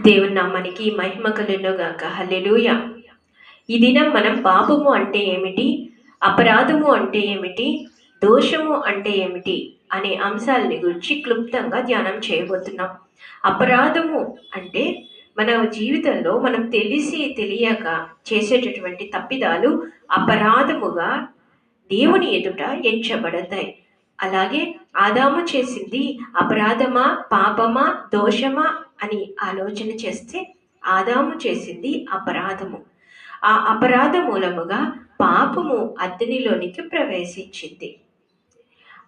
దేవుని నామానికి మహిమ కలుగునుగాక. హల్లెలూయా. ఈ దినం మనం పాపము అంటే ఏమిటి, అపరాధము అంటే ఏమిటి, దోషము అంటే ఏమిటి అనే అంశాలని గురించి క్లుప్తంగా ధ్యానం చేయబోతున్నాం. అపరాధము అంటే మన జీవితంలో మనం తెలిసి తెలియక చేసేటటువంటి తప్పిదాలు అపరాధముగా దేవుని ఎదుట ఎంచబడతాయి. అలాగే ఆదాము చేసింది అపరాధమా, పాపమా, దోషమా అని ఆలోచన చేస్తే ఆదాము చేసింది అపరాధము. ఆ అపరాధ మూలముగా పాపము అతనిలోనికి ప్రవేశించింది.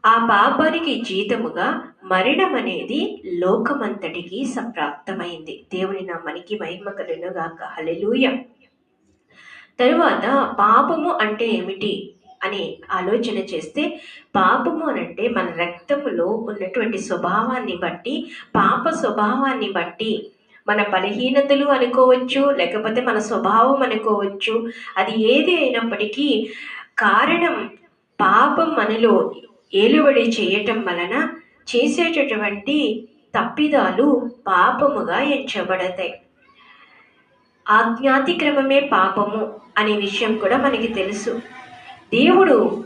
ఆ పాపానికి జీతముగా మరణం అనేది లోకమంతటికి సంప్రాప్తమైంది. దేవుని నామానికి మహిమ కలుగునుగాక. హల్లెలూయా. తరువాత పాపము అంటే ఏమిటి అని ఆలోచన చేస్తే, పాపము అనంటే మన రక్తములో ఉన్నటువంటి స్వభావాన్ని బట్టి, పాప స్వభావాన్ని బట్టి మన బలహీనతలు అనుకోవచ్చు, లేకపోతే మన స్వభావం అనుకోవచ్చు. అది ఏది అయినప్పటికీ కారణం పాపం మనలో ఏలుబడి చేయటం వలన చేసేటటువంటి తప్పిదాలు పాపముగా ఎంచబడతాయి. ఆజ్ఞాతిక్రమమే పాపము అనే విషయం కూడా మనకి తెలుసు. దేవుడు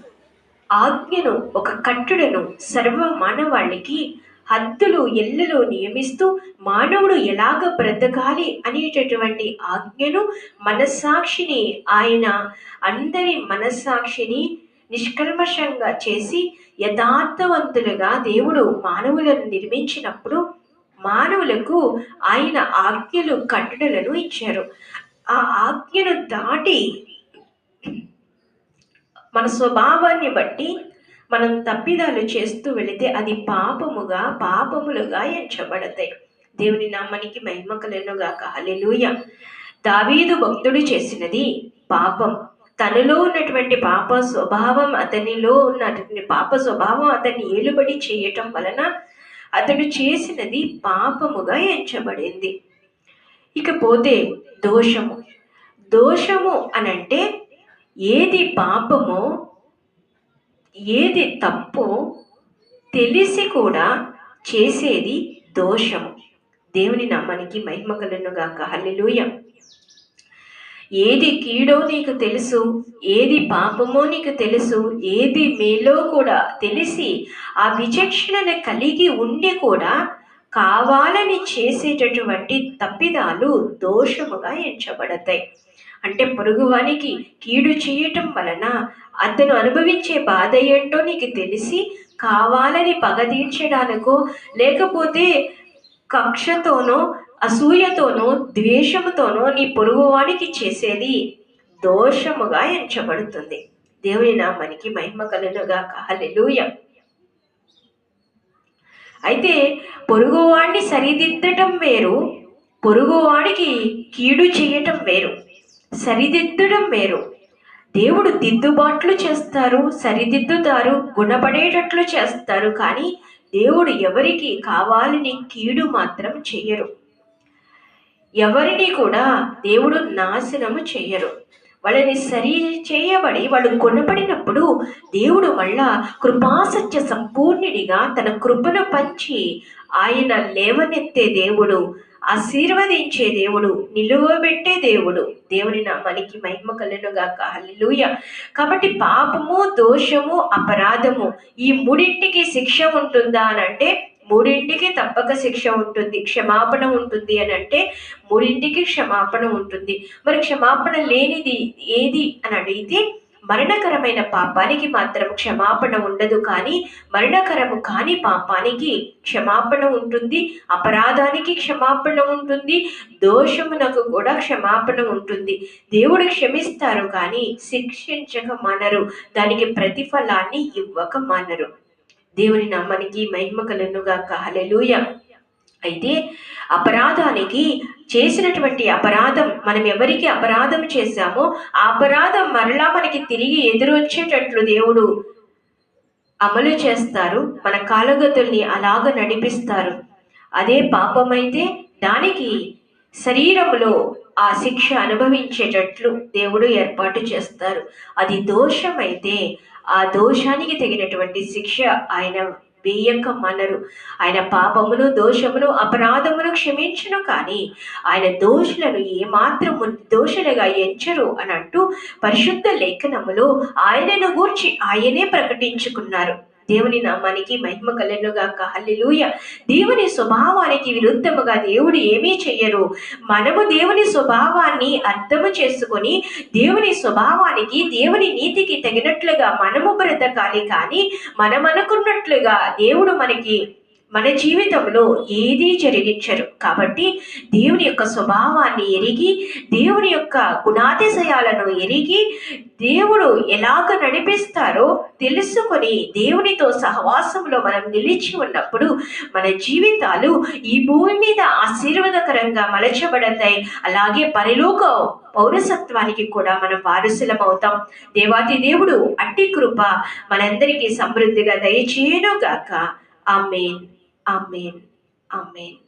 ఆజ్ఞను, ఒక కట్టుడను సర్వ మానవాళికి హద్దులు ఎల్లులు నియమిస్తూ మానవుడు ఎలాగ బ్రతకాలి అనేటటువంటి ఆజ్ఞను, మనస్సాక్షిని, ఆయన అందరి మనస్సాక్షిని నిష్కల్మషంగా చేసి యథార్థవంతులుగా దేవుడు మానవులను నిర్మించినప్పుడు మానవులకు ఆయన ఆజ్ఞలు, కట్టడలను ఇచ్చారు. ఆ ఆజ్ఞను దాటి మన స్వభావాన్ని బట్టి మనం తప్పిదాలు చేస్తూ వెళితే అది పాపములుగా ఎంచబడతాయి. దేవుని నామానికి మహిమ కలుగునుగాక. హల్లెలూయా. దావీదు భక్తుడు చేసినది పాపం. తనలో ఉన్నటువంటి పాప స్వభావం, అతన్ని ఏలుబడి చేయటం వలన అతడు చేసినది పాపముగా ఎంచబడింది. ఇకపోతే దోషము అనంటే ఏది పాపమో, ఏది తప్పో తెలిసి కూడా చేసేది దోషము. దేవుని నామానికి మహిమ కలుగునుగాక. హల్లెలూయా. ఏది కీడో నీకు తెలుసు, ఏది పాపమో నీకు తెలుసు, ఏది మేలో కూడా తెలిసి ఆ విచక్షణను కలిగి ఉండి కూడా కావాలని చేసేటటువంటి తప్పిదాలు దోషముగా ఎంచబడతాయి. అంటే పొరుగువానికి కీడు చేయటం వలన అతను అనుభవించే బాధ ఏంటో నీకు తెలిసి కావాలని పగ తీర్చడానికో, లేకపోతే కక్షతోనో, అసూయతోనో, ద్వేషముతోనో నీ పొరుగువానికి చేసేది దోషముగా ఎంచబడుతుంది. దేవుని నామానికి మహిమ కలుగునుగాక. హల్లెలూయా. అయితే పొరుగువాడిని సరిదిద్దటం వేరు, పొరుగువాడికి కీడు చేయటం వేరు. సరిదిద్దడం వేరు. దేవుడు దిద్దుబాట్లు చేస్తారు, సరిదిద్దుతారు, గుణపడేటట్లు చేస్తారు. కానీ దేవుడు ఎవరికి కావాలని కీడు మాత్రం చెయ్యరు. ఎవరిని కూడా దేవుడు నాశనము చెయ్యరు. వాళ్ళని సరి చేయబడి వాళ్ళు గుణపడినప్పుడు దేవుడు మళ్ళా కృపాసత్య సంపూర్ణుడిగా తన కృపను పంచి ఆయన లేవనెత్తే దేవుడు, ఆశీర్వదించే దేవుడు, నిలువబెట్టే దేవుడు. దేవుని నామానికి మహిమ కలుగునుగాక. హల్లెలూయా. కాబట్టి పాపము, దోషము, అపరాధము ఈ మూడింటికి శిక్ష ఉంటుందా అని అంటే మూడింటికి తప్పక శిక్ష ఉంటుంది. క్షమాపణ ఉంటుంది అని అంటే మూడింటికి క్షమాపణ ఉంటుంది. మరి క్షమాపణ లేనిది ఏది అని అడిగితే మరణకరమైన పాపానికి మాత్రం క్షమాపణ ఉండదు. కానీ మరణకరము కాని పాపానికి క్షమాపణ ఉంటుంది, అపరాధానికి క్షమాపణ ఉంటుంది, దోషమునకు కూడా క్షమాపణ ఉంటుంది. దేవుడు క్షమిస్తారు కానీ శిక్షించక మానరు, దానికి ప్రతిఫలాన్ని ఇవ్వక మానరు. దేవుని నామానికి మహిమ కలుగునుగాక. హల్లెలూయా. అయితే అపరాధానికి చేసినటువంటి అపరాధం, మనం ఎవరికి అపరాధం చేశామో ఆ అపరాధం మరలా మనకి తిరిగి ఎదురొచ్చేటట్లు దేవుడు అమలు చేస్తారు. మన కాలగతుల్ని అలాగ నడిపిస్తారు. అదే పాపమైతే దానికి శరీరంలో ఆ శిక్ష అనుభవించేటట్లు దేవుడు ఏర్పాటు చేస్తారు. అది దోషమైతే ఆ దోషానికి తగినటువంటి శిక్ష ఆయన వేయక మనరు. ఆయన పాపమును, దోషమును, అపరాధమును క్షమించును, కానీ ఆయన దోషులను ఏమాత్రము దోషులుగా ఎంచరు అని అంటూ పరిశుద్ధ లేఖనములో ఆయనను గూర్చి ఆయనే ప్రకటించుకున్నారు. దేవుని నామానికి మహిమ కలుగునుగాక. హల్లెలూయా. దేవుని స్వభావానికి విరుద్ధముగా దేవుడు ఏమీ చెయ్యరు. మనము దేవుని స్వభావాన్ని అర్థము చేసుకొని దేవుని స్వభావానికి, దేవుని నీతికి తగినట్లుగా మనము బ్రతకాలి, కానీ మనం అనుకున్నట్లుగా దేవుడు మన జీవితంలో ఏదీ జరిగించరు. కాబట్టి దేవుని యొక్క స్వభావాన్ని ఎరిగి, దేవుని యొక్క గుణాతిశయాలను ఎరిగి, దేవుడు ఎలాగ నడిపిస్తారో తెలుసుకొని దేవునితో సహవాసంలో మనం నిలిచి ఉన్నప్పుడు మన జీవితాలు ఈ భూమి మీద ఆశీర్వాదకరంగా మలచబడతాయి. అలాగే పరలోక పౌరసత్వానికి కూడా మనం వారసులం అవుతాం. దేవాతి దేవుడు అట్టి కృప మనందరికీ సమృద్ధిగా దయచేయునుగాక. ఆమేన్, ఆమేన్, ఆమేన్.